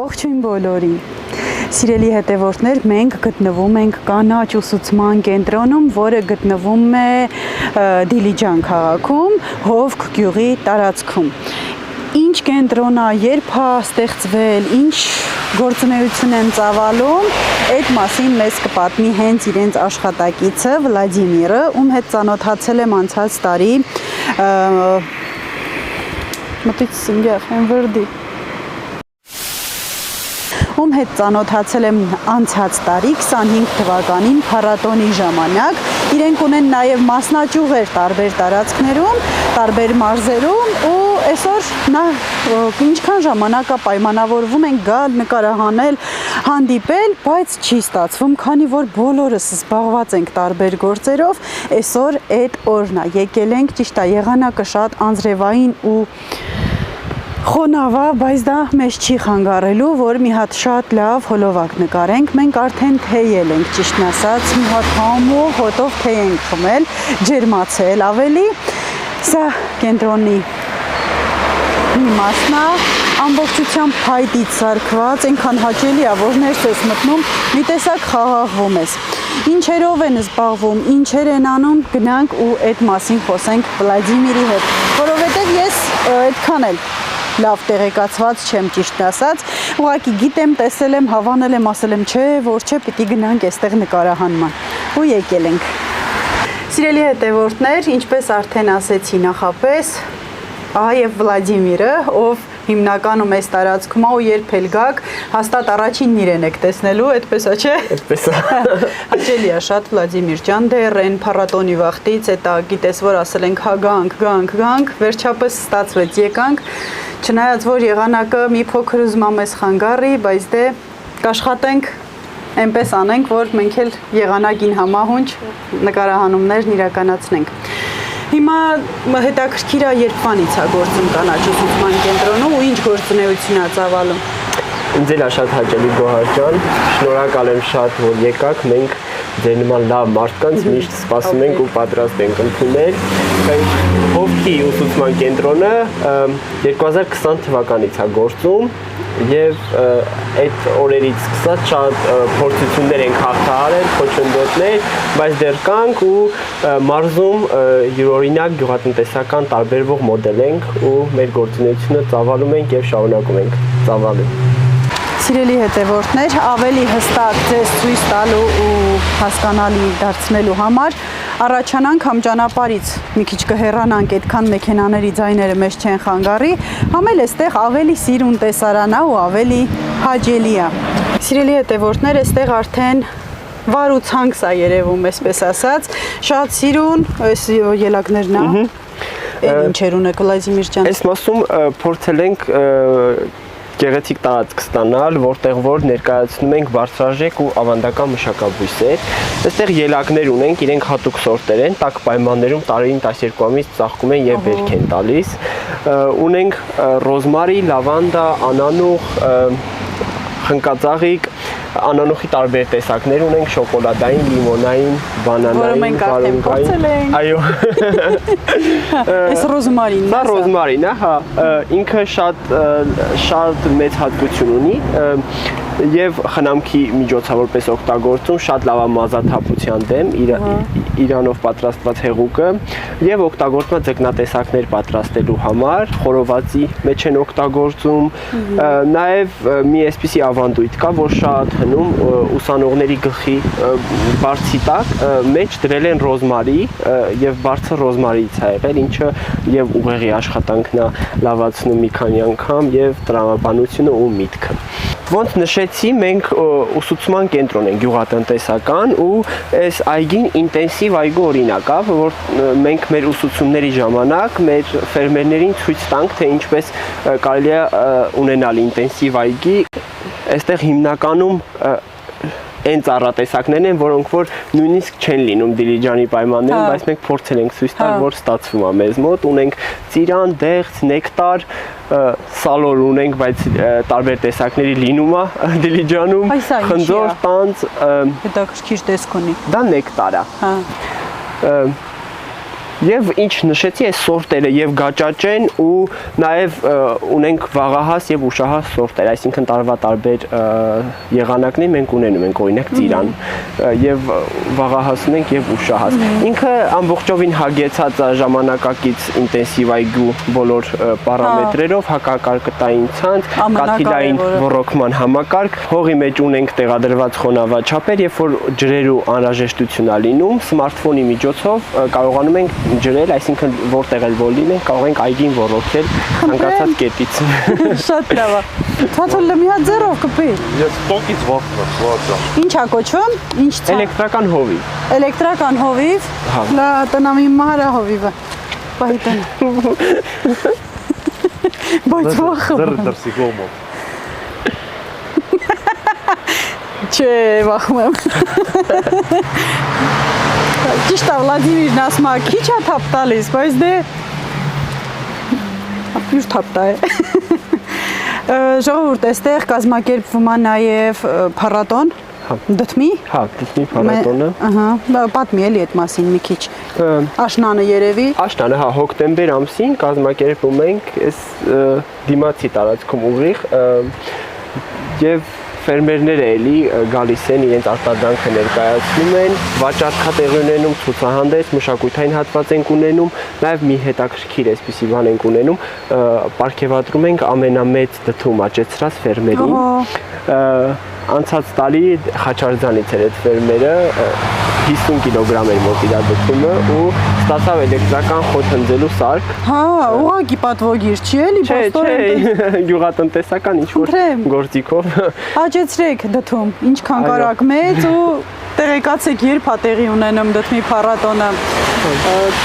Ողջույն բոլորին։ Սիրելի հետևորդներ, մենք գտնվում ենք կանաչ ուսուցման կենտրոնում, որը գտնվում է Դիլիջան քաղաքում, Հովք գյուղի տարածքում։ Ինչ կենտրոն է, երբ է ստեղծվել, ինչ գործունեություն են ծավալում, այդ մասին մեզ կպատմի հենց իրենց աշխատակիցը Վլադիմիրը, ում հետ ծանոթացել եմ անցած տարի ում հետ ծանոթացել եմ անցած տարի 25 թվականին փառատոնի ժամանակ։ Իրենք ունեն նաև մասնաճյուղեր տարբեր տարածքներում, տարբեր մարզերում ու այսօր նա ինչքան ժամանակ է պայմանավորվում են գալ, նկարահանել, հանդիպել, բայց չի ստացվում, քանի որ բոլորս զբաղված ենք տարբեր գործերով, այսօր այդ օրն է, եկել ենք, ճիշտ է, եղանակը շատ անձրևային ու խոնավ է, բայց դա մեզ չի խանգարելու, որ մի հատ շատ լավ հոլովակ նկարենք, մենք արդեն թեյել ենք, ճիշտն ասած, մի հատ համու հոտով թեյ ենք խմել, ջերմացել ավելի, սա կենտրոնի մի մասն է, ամբողջությամբ փայտից սարքված, այնքան հաճելի է, որ ներս ես մտնում, մի տեսակ խաղաղվում ես։ Ինչերով են զբաղվում, ինչեր են անում, գնանք ու այդ մասին խոսենք Վլադիմիրի հետ, որովհետև ես այդքան էլ լավ տեղեկացված չեմ, ճիշտ ասած, ուղղակի գիտեմ, տեսել եմ, հավանել եմ, ասել եմ, չէ, որ չէ, պիտի գնանք այստեղ նկարահանման ու եկել ենք։ Սիրելի հետևորդներ, ինչպես արդեն ասեցի նախապես, ահա եւ Վլադիմիրը, ով հիմնականում այս տարածքում է ու երբ էլ գաք, հաստատ առաջինն իրեն եք տեսնելու, այդպես է, չէ։ Այդպես է։ Հաճելի է շատ Վլադիմիր ջան, դեռ այն փառատոնի վախտից, էտա գիտես որ ասել ենք, հա գանք, վերջապես ստացվեց, եկանք, չնայած որ եղանակը մի փոքր ուզում է մեզ խանգարի, բայց դե կաշխատենք, այնպես անենք, որ մենք էլ եղանակին համահունչ նկարահանումներն իրականացնենք։ Հիմա հետաքրքիր է երբանից է գործում կանաչ ուսուցման կենտրոնում ու ինչ գործունեություն է ծավալում։ Ինձ էլ է շատ հաճելի Գոհար ջան, շնորհակալ եմ շատ, որ եկաք, մենք ձեր նման լավ մարդկանց միշտ սպասում ենք ու պատրաստ ենք ընդունել։ Հովքի ուսուցման կենտրոնը 2020 թվականից է գործում եւ այդ օրերից սկսած շատ փորձություններ ենք հաղթահարել, խոչընդոտներ, բայց դեռ կանք ու մարզում յուրօրինակ գյուղատնտեսական տարբերվող մոդել ենք ու մեր գործունեությունը ծավալում ենք եւ շարունակում ենք ծավալել։ Սիրելի հետևորդներ, ավելի հստակ ձեզ ցույց տալու ու հասկանալի դարձնելու համար առաջանանք համ ճանապարհից մի քիչ կհեռանանք, այդքան մեքենաների ձայները մեզ չեն խանգարի, համ էլ այստեղ ավելի սիրուն տեսարան է ու ավելի հաճելի է։ Սիրելի հետևորդներ, այստեղ արդեն վար ու ցանց է երևում, այսպես ասած, շատ սիրուն, այս ելակներն է։ Այդ ինչեր ունեք Վլադիմիր ջան։ Այս մասում փորձել ենք գեղեցիկ տարածք ստանալ, որտեղ որ ներկայացնում ենք բարձրաժեք ու ավանդական մշակաբույսեր։ Այստեղ ելակներ ունենք, իրենք հատուկ սորտեր են, տաք պայմաններում տարին 12 ամիս ծաղկում են եւ բերք են տալիս։ Ունենք ռոզմարի, լավանդա, անանուխ, խնկածաղիկ, անանուխի տարբեր տեսակներ ունենք, շոկոլադային, լիմոնային, բանանային, վարունգային։ Այո։ Այս ռոզմարինն է։ Դա ռոզմարին է, հա, ինքը շատ մեծ հատկություն ունի եւ խնամքի միջոցով որպես օգտագործում շատ լավ է մազաթափության դեմ իրանով պատրաստված հեղուկը եւ օգտագործում է ձկնատեսակներ պատրաստելու համար, խորովածի մեջ են օգտագործում, նաեւ մի այսպիսի ավանդույթ կա, որ շատ հնում ուսանողների գլխի բարձի տակ մեջ դրել են ռոզմարի եւ բարձր ռոզմարից է եղել, ինչը եւ ուղեղի աշխատանքն է լավացնում մի քանի անգամ եւ տրամաբանությունը ու միտքը։ Ոնց նշեցի, մենք ուսուցման կենտրոն ենք գյուղատնտեսական ու այս այգին ինտենսիվ այգու օրինակ է, որ մենք մեր ուսուցումների ժամանակ մեր ֆերմերներին ցույց տանք, թե ինչպես կարելի է ունենալ ինտենսիվ այգի, այստեղ հիմնականում այն ծառատեսակներն են, որոնք որ նույնիսկ չեն լինում Դիլիջանի պայմաններում, բայց մենք փորձել ենք ցույց տալ, որ ստացվում է մեզ մոտ, ունենք ծիրան, դեղց, նեկտար, սալոր ունենք, բայց տարբեր տեսակների լինում է Դիլիջանում, խնձոր, տանձ, հետաքրքիր տեսք ունի։ Դա նեկտար է։ Եվ ինչ նշեցի, այս սորտերը եւ գաճաճ են ու նաեւ ունենք վաղահաս եւ ուշահաս սորտեր, այսինքն տարվա տարբեր եղանակներ մենք ունենում ենք, օրինակ ծիրան եւ վաղահաս ունենք եւ ուշահաս։ Ինքը ամբողջովին հագեցած է ժամանակակից ինտենսիվ այգու բոլոր պարամետրերով, հակակարկտային ցանց, կաթիլային ռոռոկման համակարգ, հողի մեջ ունենք տեղադրված խոնավաչափեր, երբ որ ջրերու անհրաժեշտություն է լինում, սմարթֆոնի միջոցով կարողանում ենք ջրել, այսինքն որտեղ էլ որ լինենք, կարող ենք այգին ոռոգել ցանկացած կետից։ Շատ լավ է։ Թաթուլը մի հատ ձեռով կպի։ Ես տոկից վախվեմ։ Ինչ է կոչվում։ Ինչ ցա։ Էլեկտրական հովիվ։ Էլեկտրական հովիվ։ Լա տնամի մահարա հովիվը։ Բայտեն։ Բայց վախը։ Դրսի կողմով։ Չէ, վախում եմ։ Ճիշտ է, Վլադիմիրն ասում է, քիչ է թափ տալիս, բայց դե յուր թափ տա է։ Ժողովուրդ, այստեղ կազմակերպվում է նաև փառատոն, դդմի։ Հա, դդմի փառատոնը։ Ահա, պատմի էլի այդ մասին մի քիչ։ Աշնանը երևի։ Աշնանը, հա, հոկտեմբեր ամսին կազմակերպում ենք այս դիմացի տարածքում ուղիղ եւ ֆերմերները էլի գալիս են, իրենց արտադրանքը ներկայացնում են, վաճառքատեղի ունենում, ցուցահանդես, մշակութային հատված ենք ունենում, նաև մի հետաքրքիր այսպիսի բան ենք ունենում, պարգևատրում ենք ամենամեծ դդում աճեցրած ֆերմերին։ Անցած տարի Խաչարձանից էր այդ ֆերմերը 50 կիլոգրամ էր մոտ իր դդումը ու ստացավ էլեկտրական խոտ հնձելու սարք։ Հա, ուղղակի պատվոգիր չի էլի, չէ, գյուղատնտեսական ինչ-որ գործիքով։ Աճեցրեք դդում, ինչքան կարաք մեծ ու տեղեկացեք երբ է տեղի ունենում դդմի փառատոնը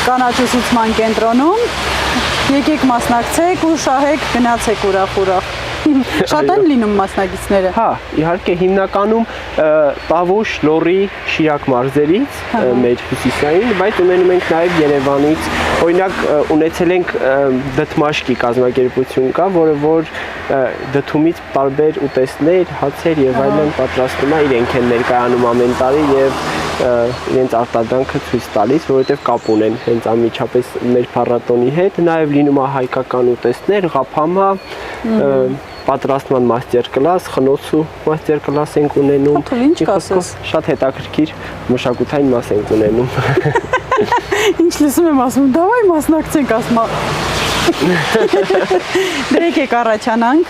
կանաչուսուցման կենտրոնում։ Եկեք մասնակցեք ու շահեք, գնացեք ուրախ։ Շատ են լինում մասնակիցները։ Հա, իհարկե հիմնականում Տավուշ, Լոռի, Շիրակ մարզերից մեր հյուսիսային, բայց ունենում ենք նաև Երևանից։ Օրինակ ունեցել ենք դդմաշկի կազմակերպություն կա, որը որ դդումից տարբեր ուտեստներ, հացեր եւ այլն պատրաստում է, իրենք են ներկայանում ամեն տարի եւ իրենց արտադրանքը ցույց տալիս, որովհետեւ կապ ունեն հենց անմիջապես մեր փառատոնի հետ, նաև լինում է հայկական ուտեստներ, ղափամա, պատրաստման մաստեր-կլաս, խնոցու մաստեր-կլաս ենք ունենում։ Ինչ կասես։ Շատ հետաքրքիր մշակութային մաս ենք ունենում։ Ինչ լսում եմ ասում, դավայ մասնակցենք, ասում դե եկեք առաջանանք։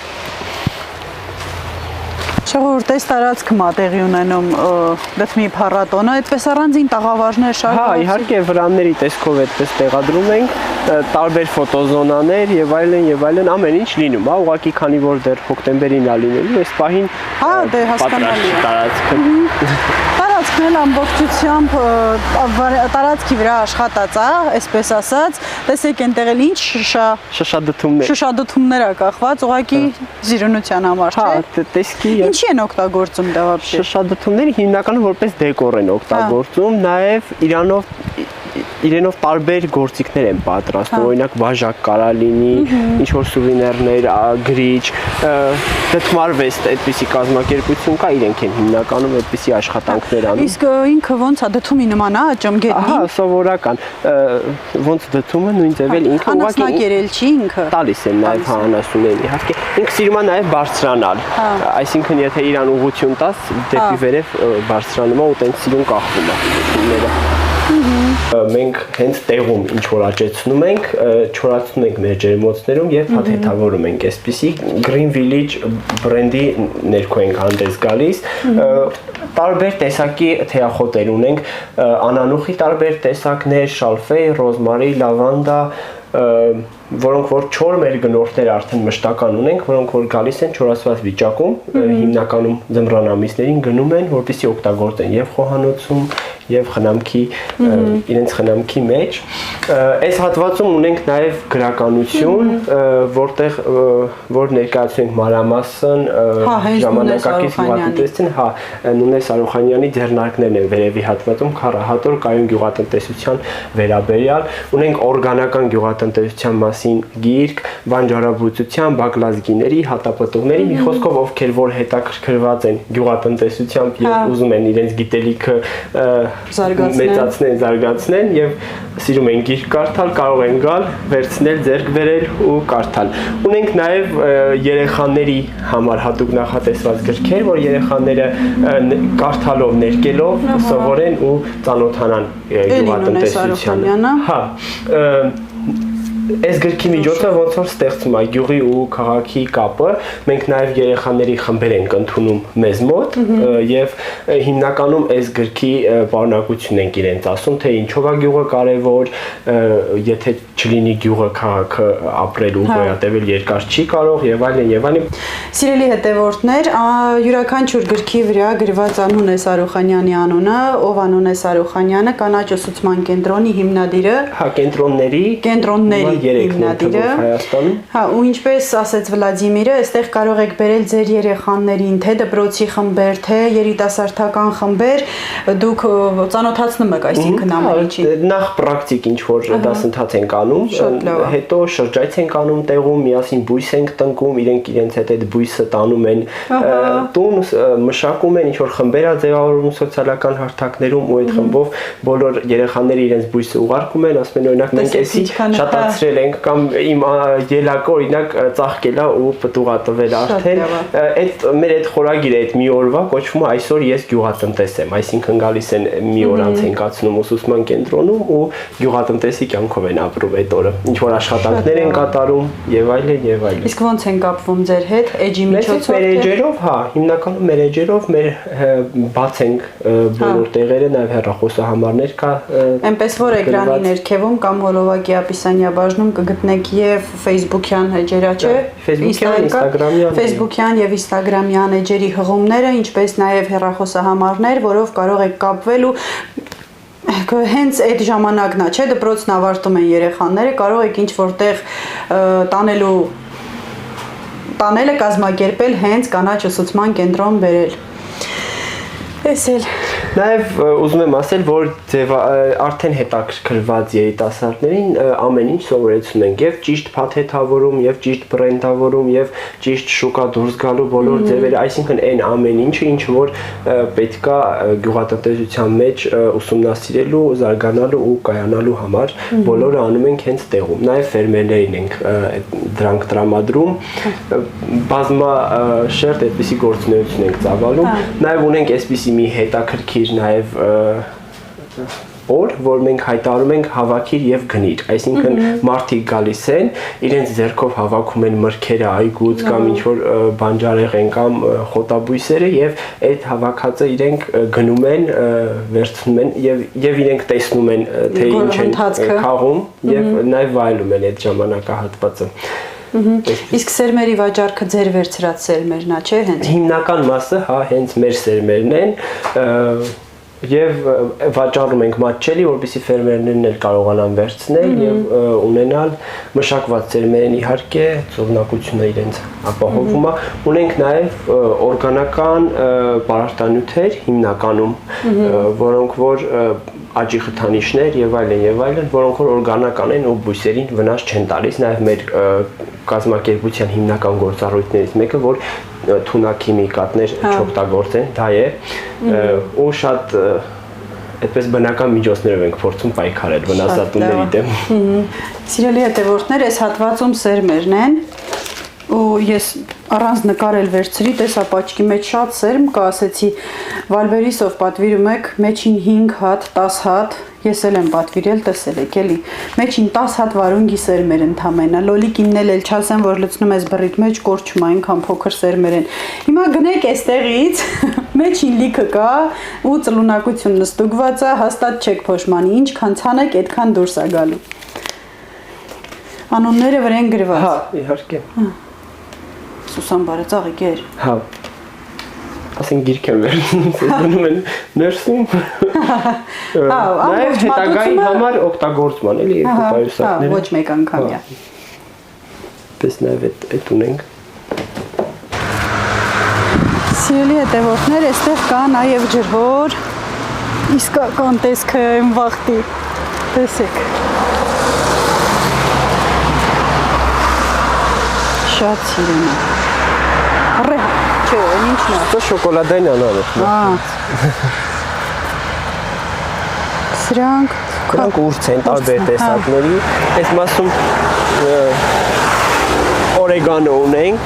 Ժողովուրդ, այս տարածքում է տեղի ունենում դդմի փառատոնը, այդպես առանձին տաղավարներ շարք։ Հա, իհարկե վրանների տեսքով այդպես տեղադրում ենք, տարբեր ֆոտոզոնաներ եւ այլն, ամեն ինչ լինում, հա, ուղղակի քանի որ դեռ հոկտեմբերին է լինելու, այս պահին հա, դե հասկանալի է։ Տարածքն էլ ամբողջությամբ տարածքի վրա աշխատած է, այսպես ասած, տեսեք այնտեղ էլ ինչ շշադդումներ է կախված, ուղղակի զիրունության համար, չէ։ Հա, տեսքի Ինչի են օգտագործում դա вообще։ Շշադդումները հիմնականում որպես դեկոր են օգտագործում, նաև իրենով տարբեր գործիքներ են պատրաստում, օրինակ բաժակ կարա լինի, ինչ-որ սուվենիրներ, գրիչ, դդմարվեստ, այդպիսի կազմակերպություն կա, իրենք են հիմնականում այդպիսի աշխատանքներ անում։ Իսկ ինքը ոնց է դդումի նման է, ջոմ գետնի։ Ահա, սովորական, ոնց դդումը նույն ձևել ինքը ուղղակի անասնակերել չի ինքը։ Տալիս են նաև անասուններին, իհարկե։ Ինքը սիրում է նաև բարձրանալ, այսինքն եթե իրան ուղղություն տաս, դեպի վերև բարձրանում է ու տենց սիրուն կախվում է դդումները։ Մենք հենց տեղում ինչ որ աճեցնում ենք, չորացնում ենք մեր ջերմոցներում եւ փաթեթավորում ենք այսպիսի Green Village բրենդի ներքո ենք հանդես գալիս, տարբեր տեսակի թեյախոտեր ունենք, անանուխի տարբեր տեսակներ, շալֆեյ, ռոզմարի, լավանդա, որոնք որ չոր մեր գնորդներ արդեն մշտական ունենք, որոնք որ գալիս են չորացված վիճակում, հիմնականում ձմռան ամիսներին գնում են, որպեսզի օգտագործեն եւ խոհանոցում եւ խնամքի իրենց խնամքի մեջ։ Այս հատվածում ունենք նաեւ գրականություն, որտեղ որ ներկայացնում ենք մանրամասն ժամանակակից գյուղատնտեսության, հա, Նունե Սարոխանյանի ձեռնարկներն են վերևի հատվածում քառահատոր կայուն գյուղատնտեսության վերաբերյալ, ունենք օրգանական գյուղատնտեսության մասին գիրք, բանջարաբուծության, բակլազգիների, հատապտուղների, մի խոսքով ովքեր որ հետաքրքրված են գյուղատնտեսությամբ եւ ուզում են իրենց գիտելիքը մեծացնեն, զարգացնեն եւ սիրում են գիրք կարդալ, կարող են գալ, վերցնել, ձեռք բերել ու կարդալ։ Ունենք նաեւ երեխաների համար հատուկ նախատեսված գրքեր, որ երեխաները կարդալով, ներկելով սովորեն ու ծանոթանան գյուղատնտեսությանը։ Հա, Այս գրքի միջոցով ոնց որ ստեղծում է գյուղի ու քաղաքի կապը, մենք նաև երեխաների խմբեր ենք ընդունում մեզ մոտ եւ հիմնականում այս գրքի պարունակությունն ենք իրենց ասում, թե ինչով է գյուղը կարեւոր, եթե չլինի գյուղը քաղաքը ապրելու գոյատևել երկար չի կարող եւ այլն եւ այլն։ Սիրելի հետևորդներ, յուրաքանչյուր գրքի վրա գրված Անունես Արուխանյանի անունը, ով Անունես Արուխանյանը, կանաչ ուսուցման կենտրոնի հիմնադիրը, հա, կենտրոնների հիմնադիրը Հայաստանում։ Հա, ու ինչպես ասեց Վլադիմիրը, այստեղ կարող եք բերել ձեր երեխաներին, թե դպրոցի խմբեր, թե երիտասարդական խմբեր, դուք ծանոթացնում եք այսինքն ամենին։ Նախ պրակտիկ ինչ որ դասընթաց ենք անում, հետո շրջայց ենք անում տեղում, միասին բույս ենք տնկում, իրենց հետ այդ բույսը տանում են տուն, մշակում են, ինչ որ խմբեր է ձևավորում սոցիալական հարթակներում ու այդ խմբով բոլոր երեխաները իրենց բույսը ուղարկում են, ասում են օրինակ մենք էսի շատացրել ենք կամ իմ ելակը օրինակ ծաղկել է ու պտուղ է տվել արդեն, այդ մեր այդ խորագիրը այդ մի օրվա կոչվում է այսօր ես գյուղատնտես եմ, այսինքն գալիս են մի օր անց են կացնում ուսուցման կենտրոնում ու գյուղատնտեսի կյանքով են ապրում այդ օրը, ինչ որ աշխատանքներ են կատարում եւ այլն եւ այլն։ Իսկ ոնց են կապվում ձեր հետ, էջի միջոցով։ Մեր էջերով, հա, հիմնականում մեր էջերով մեր բաց ենք բոլոր տեղերը, նաեւ հեռախոսահամարներ կա։ Այնպես որ էկրանի ներքևում կամ Հոլովակի Ապիսանյաբաժնում կգտնեք եւ Facebook-յան էջերը, չէ՞։ Facebook-յան եւ Instagram-յան էջերի հղումները, ինչպես նաեւ հեռախոսահամարներ, որով կարող եք կապվել ու հենց այդ ժամանակն է, չէ՞, դպրոցն ավարտում են երեխաները, կարող եք ինչ որտեղ տանելը կազմակերպել հենց կանաչ ուսուցման կենտրոն բերել։ Էս էլ Նաև ուզում եմ ասել, որ արդեն հետաքրքրված երիտասարդներին ամեն ինչ սովորեցնում ենք եւ ճիշտ փաթեթավորում, եւ ճիշտ բրենդավորում, եւ ճիշտ շուկա դուրս գալու բոլոր ձևերը, այսինքն այն ամեն ինչը, ինչ որ պետքա գյուղատնտեսության մեջ ուսումնասիրելու, զարգանալու ու կայանալու համար, բոլորը անում ենք հենց տեղում։ Նաև ֆերմերներին ենք դրանք տրամադրում, բազմաշերտ այդպիսի գործունեություն ենք ծավալում, նաև ունենք այսպիսի մի հետաքրքիր նաև օր, որ մենք հայտարարում ենք հավաքիր եւ գնիր, այսինքն մարդիկ գալիս են, իրենց ձեռքով հավաքում են մրգերը այգուց կամ ինչ որ բանջարեղեն կամ խոտաբույսերը եւ այդ հավաքածը իրենք գնում են, վերցնում են եւ իրենք տեսնում են թե ինչ են քաղում եւ նաեւ վայելում են այդ ժամանակահատվածը։ Իսկ սերմերի վաճառքը ձեր վերցրած սերմերն է, չէ՞, հենց։ Հիմնական մասը, հա, հենց մեր սերմերն են, եւ վաճառում ենք մատչելի, որպեսզի ֆերմերներն էլ կարողանան վերցնել եւ ունենալ մշակված սերմերն իհարկե ծովնակությունը իրենց ապահովում է։ Ունենք նաեւ օրգանական պարարտանյութեր հիմնականում, որոնք որ աճի խթանիչներ եւ այլն, որոնք որ օրգանական են ու բույսերին վնաս չեն տալիս, նաեւ մեր կազմակերպության հիմնական գործառույթներից մեկը, որ թունաքիմիկատներ չօգտագործեն, դա է, ու շատ այդպես բնական միջոցներով ենք փորձում պայքարել վնասատուների դեմ։ Սիրելի հետևորդներ, այս հատվածում սերմերն են, ու ես առանց նկարել վերցրի, տեսա պաճկի մեջ շատ սերմ կա, ասեցի Վալվերիսով պատվիրում եք մեջին 5 հատ, 10 հատ, ես էլ եմ պատվիրել, տեսել եք էլի, մեջին 10 հատ վարունգի սերմեր ընդամենը, լոլիկինն էլ չասեմ, որ լցնում ես բռիդ մեջ, կորչում այնքան փոքր սերմեր են։ Հիմա գնեք այստեղից, մեջին լիքը կա ու ծլունակությունն ստուգված է, հաստատ չեք փոշմանի, ինչքան ցանեք, այդքան դուրս է գալու։ Անունները վրան գրված։ Հա, իհարկե։ Սուսան բարեծաղիկ էր։ Հա։ Ասեն գիրք եմ վերցնում, սեզոնում են ներսում։ Հա, նաև հետագայի համար օգտագործման, էլի երկու պայուսակները։ Հա, ոչ մեկ անգամյա։ Պես նաև այդ ունենք։ Սիրելի հետևորդներ, այստեղ կա նաև ջրհոր, իսկական տեսքը եմ վախտի, տեսեք։ Շատ սիրում եմ։ Հռե, չէ, ինչն է։ Դա շոկոլադային անան է։ Սրանք ուրց են տարբեր տեսակների։ Այս մասում օրեգանո ունենք,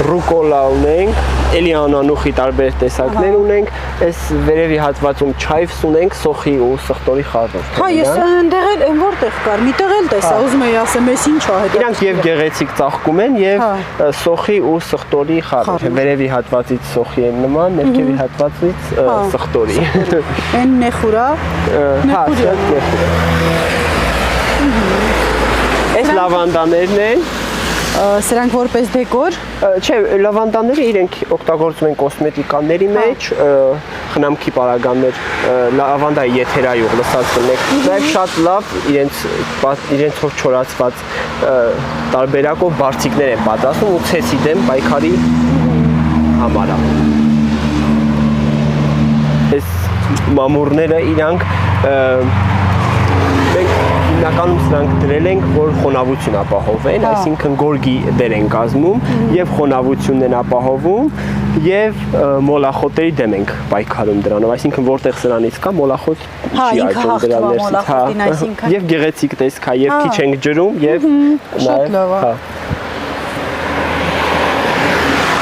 ռուկոլա ունենք, էլի անանուխի տարբեր տեսակներ ունենք, այս վերևի հատվածում չայվս ունենք, սոխի ու սխտորի խառնով։ Հա, ես այնտեղ էլ այն որտեղ կար, միտեղ էլ տեսա, ուզում էի ասեմ, այս ինչ է հետո։ Իրանք եւ գեղեցիկ ծաղկում են եւ սոխի ու սխտորի խառնով։ Վերևի հատվածից սոխի են նման, ներքևի հատվածից սխտորի։ Այն նեխուրա։ Հա, նեխուրա։ Այս լավանդաներն են։ Սրանք որպես դեկոր։ Չէ, լավանդաները իրենք օգտագործում են կոսմետիկաների մեջ, խնամքի պարագաներ, լավանդայի եթերայող լսած կլինեք։ Նաև շատ լավ իրենց հոր չորացված տարբերակով բարձիկներ են պատրաստում ու ցեցի դեմ պայքարի համար։ Այս մամուրները իրանք մենք հիմնականում սրանք դրել ենք, որ խոնավություն ապահովեն, այսինքն գորգի դեր են կազմում եւ խոնավությունն են ապահովում եւ մոլախոտերի դեմ ենք պայքարում դրանով, այսինքն որտեղ սրանից կա մոլախոտ չի աճում դրա ներսից, եւ գեղեցիկ տեսք է, եւ քիչ ենք ջրում եւ շատ լավ է։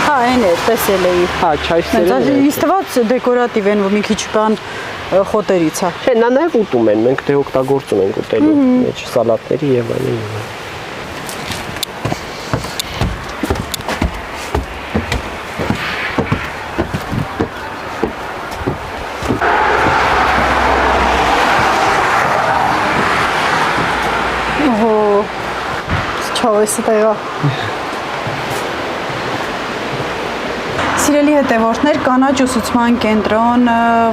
Հա, այն է, տեսել էի։ Հա, չայսերը։ Ինձ թվաց դեկորատիվ են, որ մի քիչ բան խոտերից է։ Չէ, նա նաև ուտում են, մենք դե օգտագործում ենք ուտելու մեջ սալատների եւ այլն։ Օհո։ Չավեսը տեղա։ Սիրելի հետևորդներ, կանաչ ուսուցման կենտրոն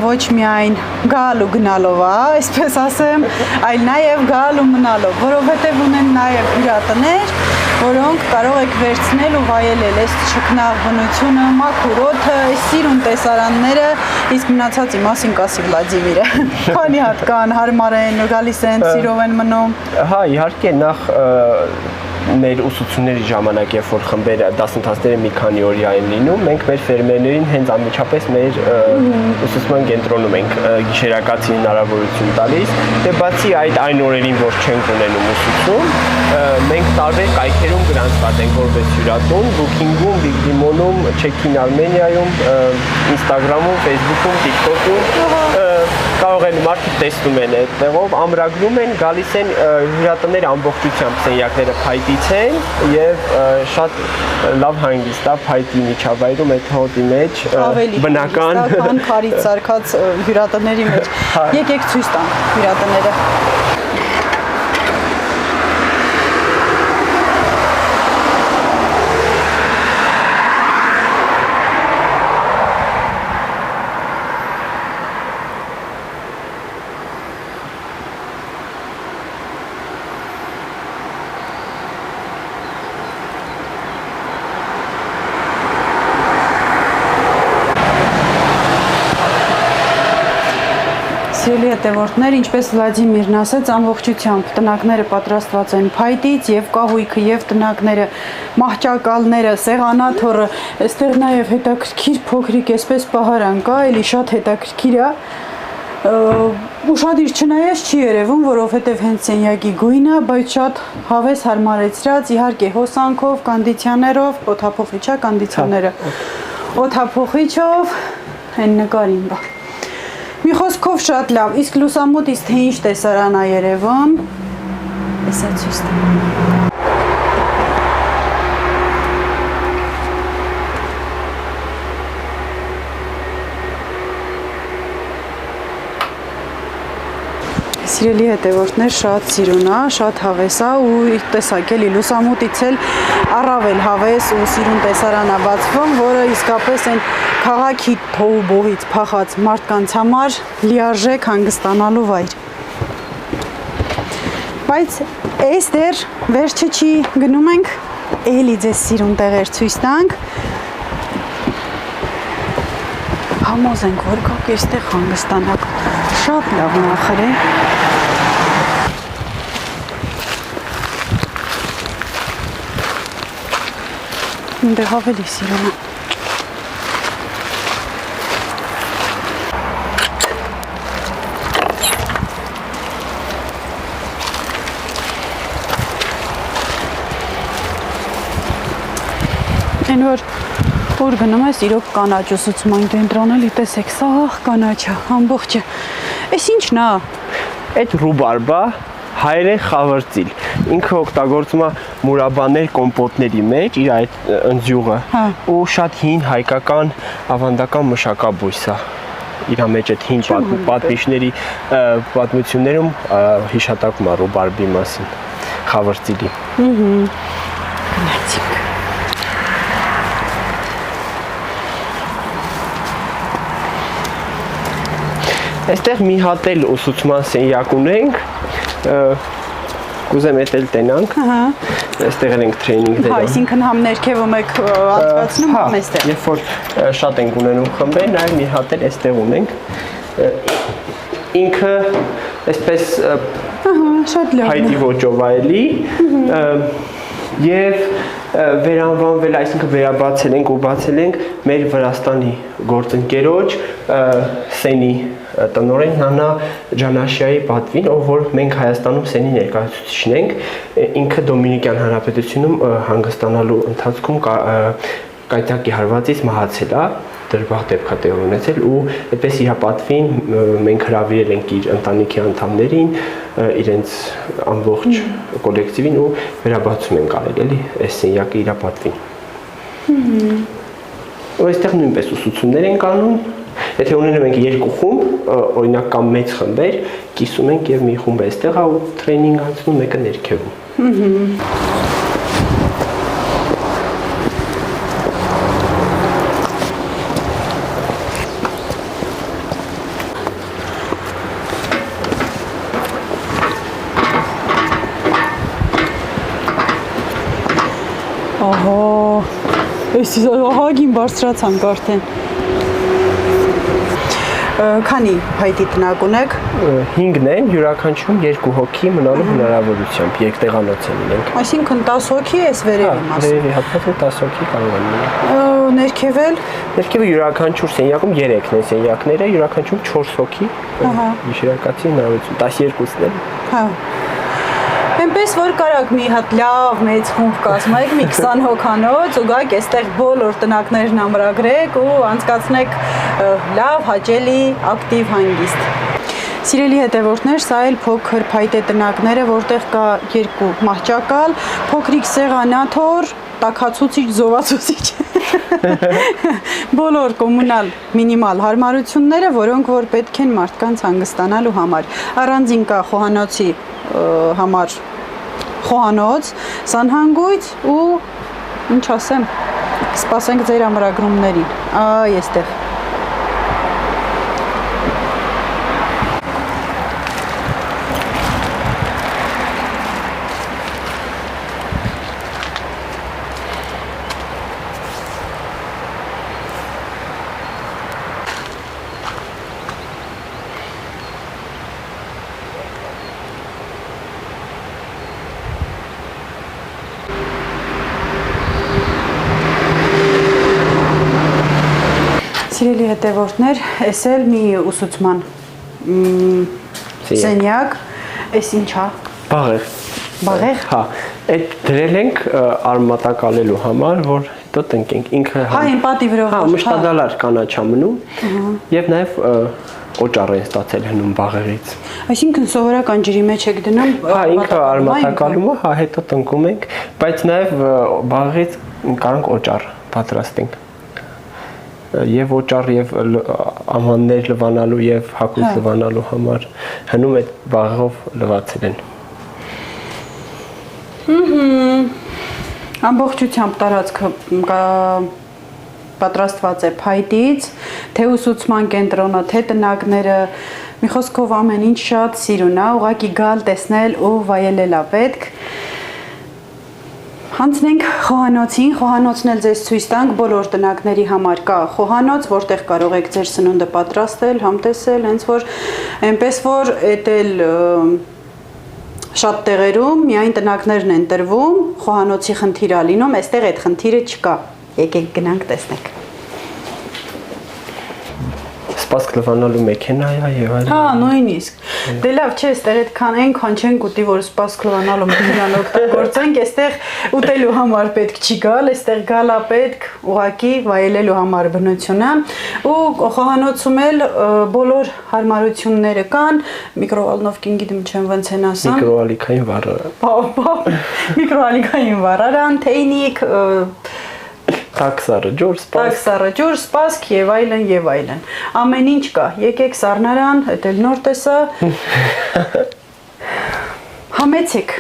ոչ միայն գալ ու գնալով է, այսպես ասեմ, այլ նաև գալ ու մնալով, որովհետև ունեն նաև հյուրատներ, որոնք կարող եք վերցնել ու վայելել այս չքնաղ բնությունը, մաքուր օդը, այս սիրուն տեսարանները, իսկ մնացածի մասին կասի Վլադիմիրը։ Քանի հատ կան, հարմար են, գալիս են, սիրով են մնում։ Հա, իհարկե, նախ մեր ուսուցումների ժամանակ, երբ որ խմբերը դասընթացները մի քանի օրյա են լինում, մենք մեր ֆերմերներին հենց անմիջապես մեր ուսուցման կենտրոնում ենք գիշերակացի հնարավորություն տալիս։ Դե բացի այդ այն օրերին, որ չենք ունենում ուսուցում, մենք տարբեր կայքերում գրանցված ենք որպես հյուրատուն, Booking-ում, Big-Dimoնում, Check-in Armenia-ում, Instagram-ում, Facebook-ում, TikTok-ում կարող են մարդիկ տեսնում են այդտեղով, ամրագրում են, գալիս են հյուրատները ամբողջությամբ սենյակները փայտից են եւ շատ լավ հանգիստ է փայտի միջավայրում այդ հոտի մեջ բնական բան քարից սարքած հյուրատների մեջ։ Եկեք ցույց տանք հյուրատները։ Սիրելի հետևորդներ, ինչպես Վլադիմիրն ասաց, ամբողջությամբ տնակները պատրաստված են փայտից եւ կահույքը եւ տնակները, մահճակալները, սեղանաթոռը, այստեղ նաեւ հետաքրքիր փոքրիկ էսպես պահարան կա, էլի շատ հետաքրքիր է։ Ուշադիր չնայած չի երևում, որովհետեւ հենց սենյակի գույնը, բայց շատ հավես հարմարեցրած, իհարկե հոսանքով, կոնդիցիոներով, օդափոխիչա կոնդիցիոները։ Օդափոխիչով այն նկարին բա։ Մի խոսքով շատ լավ, իսկ լուսամուտից թե ինչ տեսարան է երևում, էսա ցույց տամ։ Սիրելի հետևորդներ, շատ սիրուն է, շատ հավես է ու տեսակ էլի լուսամուտից էլ առավել հավես ու սիրուն տեսարան է բացվում, որը իսկապես այն քաղաքի թոհ բողից փախած մարդկանց համար լիարժեք հանգստանալու վայր։ Բայց այս դեռ վերջը չի, գնում ենք, էլի ձեզ սիրուն տեղեր ցույց տանք։ Համոզենք, որ գաք այստեղ հանգստանաք, շատ լավ նախր է։ Այնտեղ ավելի սիրուն է։ Այն որ գնում ես իրոք կանաչ ուսուցման կենտրոնել, տեսեք, սա կանաչ է, ամբողջը։ Էս ի՞նչն է։ Այդ ռուբարբա հայերեն խավրծիլ։ Ինքը օգտագործում է մուրաբաներ կոմպոտների մեջ իր այդ ընձյուղը։ Ու շատ հին հայկական ավանդական մշակաբույս է։ Իր մեջ այդ հին պատմիչների պատմություններում հիշատակում է ռուբարբի մասին, խավրծիլի։ Գնացինք։ Այստեղ մի հատ էլ ուսուցման սենյակ ունենք, կուզեմ էդ էլ տենանք, այստեղ ենք տրեյնինգներ։ Հա, այսինքն համ ներքևում եք անցկացնում, համ այստեղ։ Երբ որ շատ ենք ունենում խմբեր, նաև մի հատ էլ այստեղ ունենք։ Ինքը այսպես շատ լավ։ հայտի ոճով է էլի, եւ վերանվանվել, այսինքն վերաբացել ենք ու բացել ենք մեր Վրաստանի գործընկերոջ Սենի տնօրեն Նանա Ջանաշյայի պատվին, ով որ մենք Հայաստանում Սենի ներկայացուցիչն ենք, ինքը Դոմինիկյան Հանրապետությունում հանգստանալու ընթացքում կայտակի հարվածից մահացել է, դրբախ դեպք է տեղի ունեցել ու այդպես իր պատվին մենք հրավիրել ենք իր ընտանիքի անդամներին, իրենց ամբողջ կոլեկտիվին ու վերաբացում ենք արել էլի այս սենյակը իր պատվին։ Ու այստեղ նույնպես ուսուցումներ ենք անում, եթե ունենում ենք երկու խումբ, օրինակ կամ մեծ խմբեր, կիսում ենք եւ մի խումբ այստեղ է ու տրեյնինգ անցնում, մեկը ներքևում։ Ահա, այս ահագին բարձրացանք արդեն։ Քանի հայտի տնակ ունեք։ 5-ն են, յուրաքանչյուրում 2 հոգի մնալու հնարավորությամբ երկտեղանոց են ունենք։ Այսինքն 10 հոգի էս վերևի մասը։ Վերևի հատվածում 10 հոգի կարող են մնալ։ Ներքևել։ Ներքևը յուրաքանչյուր սենյակում 3-ն են սենյակները, յուրաքանչյուրում 4 հոգի։ Գիշերակացի հնարավորություն 12-ն են։ Հա։ Այնպես որ կարաք մի հատ լավ մեծ խումբ կազմեք, մի 20 հոգանոց ու գաք այստեղ բոլոր տնակներն ամրագրեք ու անցկացնեք լավ, հաճելի, ակտիվ հանգիստ։ Սիրելի հետևորդներ, սա էլ փոքր փայտե տնակները, որտեղ կա 2 մահճակալ, փոքրիկ սեղանաթոռ, տաքացուցիչ, զովացուցիչ։ Բոլոր կոմունալ մինիմալ հարմարությունները, որոնք որ պետք են մարդկանց հանգստանալու համար։ Առանձին կա խոհանոցի համար խոհանոց, սանհանգույց ու ինչ ասեմ, սպասենք ձեր ամրագրումներին։ Այ այստեղ։ Սիրելի հետևորդներ, այս էլ մի ուսուցման սենյակ, այս ինչ է։ Բաղեղ։ Բաղեղ։ Հա, այդ դրել ենք արմատակալելու համար, որ հետո տնկենք։ Ինքը հա, այն պատի վրա։ Հա, մշտադալար կանաչ է մնում։ Եվ նաև օճառ են ստացել հնում բաղեղից։ Այսինքն սովորական ջրի մեջ եք դնում։ Հա, ինքը արմատակալում է, հա, հետո տնկում ենք, բայց նաև բաղեղից կարանք օճառ պատրաստենք։ Եվ օճառ եւ ամաններ լվանալու եւ հագուստ լվանալու համար հնում այդ բաղով լվացել են։ Ամբողջությամբ տարածքը պատրաստված է փայտից, թե ուսուցման կենտրոնը, թե տնակները, մի խոսքով ամեն ինչ շատ սիրուն է, ուղղակի գալ, տեսնել ու վայելել է պետք։ Հանցնենք խոհանոցին, խոհանոցն էլ ձեզ ցույց տանք, բոլոր տնակների համար կա խոհանոց, որտեղ կարող եք ձեր սնունդը պատրաստել, համտեսել, հենց որ այնպես որ էդ էլ շատ տեղերում միայն տնակներն են տրվում, խոհանոցի խնդիր է լինում, այստեղ այդ խնդիրը չկա։ Եկեք գնանք տեսնենք։ սպասք լվանալու մեքենա է եւ այլն։ Հա, նույնիսկ։ Դե լավ, չէ, այստեղ այդքան այնքան չենք ուտի, որ սպասք լվանալու մեքենան օգտագործենք, այստեղ ուտելու համար պետք չի գալ, այստեղ գալա պետք ուղակի վայելելու համար բնությունը ու խոհանոցում էլ բոլոր հարմարությունները կան, միկրովոլնովկին գիտեմ չեմ ոնց են ասում։ Միկրոալիքային վառարան։ Միկրոալիքային վառարան, թեյնիկ, տաքսարը, ջուր, սպասք։ տաքսարը, ջուր, սպասք եւ այլն եւ այլն։ Ամեն ինչ կա։ Եկեք սառնարան, դա էլ նոր տեսա։ Համեցեք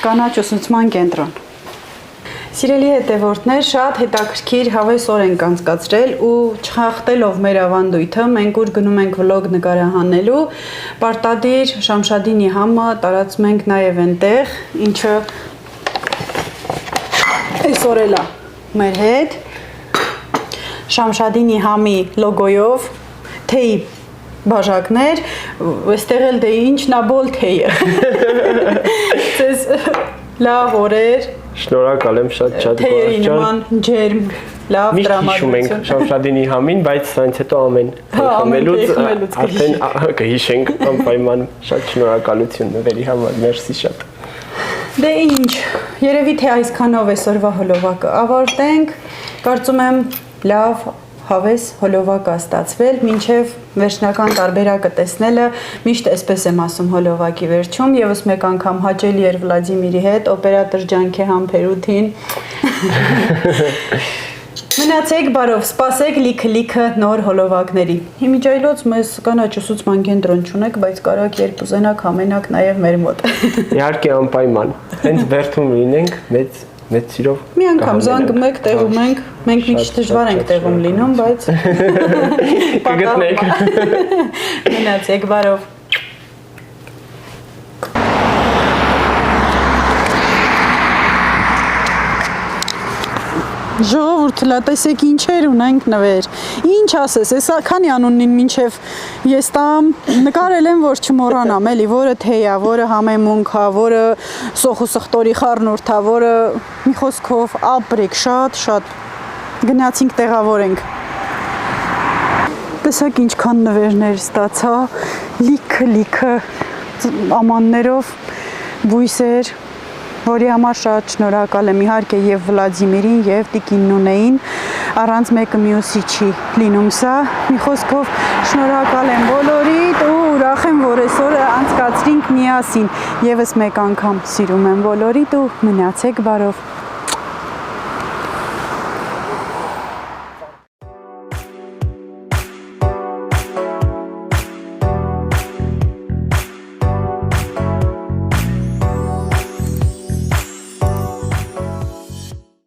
կանաչ ուսուցման կենտրոն։ Սիրելի հետևորդներ, շատ հետաքրքիր հավես օր ենք անցկացրել ու չխախտելով մեր ավանդույթը, մենք ուր գնում ենք վլոգ նկարահանելու, պարտադիր Շամշադինի համը տարածում ենք նաև այնտեղ, ինչը այսօր էլ է մեր հետ Շամշադինի համի լոգոյով թեյի բաժակներ, այստեղ էլ դե ինչն է բոլ թեյը։ Ձեզ լավ օրեր։ Շնորհակալ եմ շատ Թեյերի նման ջերմ, լավ տրամադրություն։ Մենք Շամշադինի համին, բայց սրանից հետո ամեն խմելուց արդեն կհիշենք անպայման շատ շնորհակալություն նվերի համար, մերսի շատ։ Դե ինչ, երևի թե այսքանով այսօրվա հոլովակը ավարտենք, կարծում եմ լավ հավես հոլովակ է ստացվել, մինչև վերջնական տարբերակը տեսնելը միշտ այսպես եմ ասում հոլովակի վերջում, եւս մեկ անգամ հաճելի էր Վլադիմիրի հետ, օպերատոր Ջանքե Համբերութին։ Մնացեք բարով, սպասեք լիքը նոր հոլովակների։ Հիմիջայլոց մեզ կանաչ ուսուցման կենտրոն չունեք, բայց կարաք երբ ուզենաք ամենակ նաև մեր մոտ։ Իհարկե անպայման։ Հենց վերթում լինենք մեծ սիրով։ Մի անգամ զանգում եք, տեղում ենք, մենք մի քիչ դժվար ենք տեղում լինում, բայց կգտնենք։ Մնացեք բարով։ Ժողովուրդ, լատեսեք ինչեր ունենք նվեր։ Ինչ ասես, ես քանի անունին մինչև ես տամ նկարել եմ, որ չմոռանամ, էլի, որը թեյա, որը համեմունք է, որը սոխ ու սխտորի խառնուրդ է, որը մի խոսքով ապրեք, շատ գնացինք տեղավորենք։ Տեսակ ինչքան նվերներ ստացա, լիքը ամաններով, բույսեր, որի համար շատ շնորհակալ եմ իհարկե եւ Վլադիմիրին եւ Տիկին Նունեին, առանց մեկը մյուսի չի լինում սա, մի խոսքով շնորհակալ եմ բոլորիդ ու ուրախ եմ, որ այսօր անցկացրինք միասին, եւս մեկ անգամ սիրում եմ բոլորիդ ու մնացեք բարով։